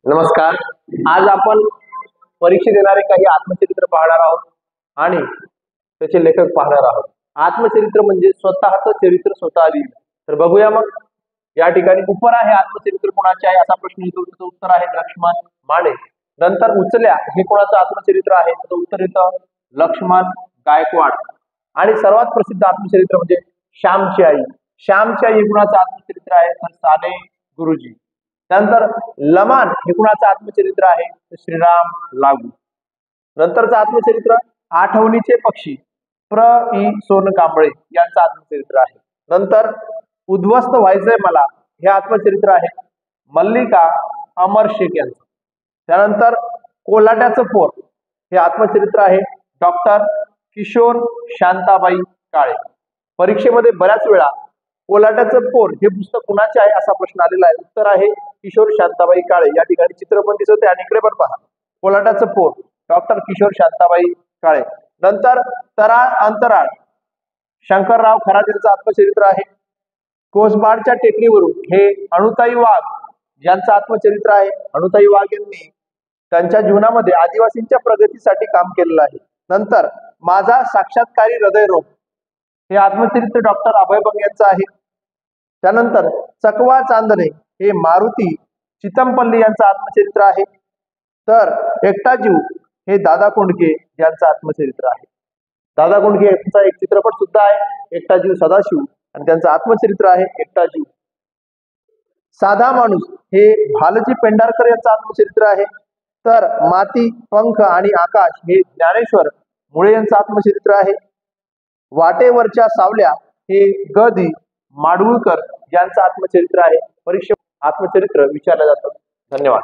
नमस्कार. आज आपण परीक्षा देणारे काही आत्मचरित्र पाहणार आहोत आणि त्याचे लेखक पाहणार आहोत. आत्मचरित्र म्हणजे स्वतःचं चरित्र स्वतः लिहिणं. तर बघूया मग. या ठिकाणी उपर आहे आत्मचरित्र कोणाचे आहे असा प्रश्न येतो. त्याचं उत्तर आहे लक्ष्मण माने. नंतर उचल्या हे कोणाचं आत्मचरित्र आहे? त्याचं उत्तर येतं लक्ष्मण गायकवाड. आणि सर्वात प्रसिद्ध आत्मचरित्र म्हणजे श्यामची आई. श्यामची आई हे कुणाचं आत्मचरित्र आहे? तर साने गुरुजी. त्यानंतर लमान हे कुणाचं आत्मचरित्र आहे? तर श्रीराम लागू. नंतरचं आत्मचरित्र आठवणीचे पक्षी प्र इ सोनकांबळे यांचं आत्मचरित्र आहे. नंतर उद्ध्वस्त व्हायचंय मला हे आत्मचरित्र आहे मल्लिका अमर शेख यांचं. त्यानंतर कोल्हाट्याचं पोर हे आत्मचरित्र आहे डॉक्टर किशोर शांताबाई काळे. परीक्षेमध्ये बऱ्याच वेळा कोल्हाट्याचं पोर हे पुस्तक कुणाचे आहे असा प्रश्न आलेला आहे. उत्तर आहे किशोर शांताबाई काळे. या ठिकाणी चित्र पण दिसत आहे आणि इकडे पण पहा कोल्हाट्याचं पोर डॉक्टर किशोर शांताबाई काळे. नंतर तराळ अंतराळ शंकरराव खरात यांचं आत्मचरित्र आहे. कोसबाडच्या टेकडीवरून हे अणुताई वाघ यांचं आत्मचरित्र आहे. अणुताई वाघ यांनी त्यांच्या जीवनामध्ये आदिवासींच्या प्रगतीसाठी काम केलेलं आहे. नंतर माझा साक्षात्कारी हृदयरोग हे आत्मचरित्र डॉक्टर अभय बंग यांचं आहे. त्यानंतर चकवा चांदणे हे मारुती चितमपल्ली यांचं आत्मचरित्र आहे. तर एकटा जीव हे दादा कोंडके यांचं आत्मचरित्र आहे. दादा कोंडके यांचा एक चित्रपट सुद्धा आहे एकटा जीव सदाशिव आणि त्यांचं आत्मचरित्र आहे एकटा जीव. साधा माणूस हे भालजी पेंढारकर यांचं आत्मचरित्र आहे. तर माती पंख आणि आकाश हे ज्ञानेश्वर मुळे यांचं आत्मचरित्र आहे. वाटेवरच्या सावल्या हे ग दी माडगुळकर यांचं आत्मचरित्र आहे. परीक्षेत आत्मचरित्र विचारलं जातं. धन्यवाद.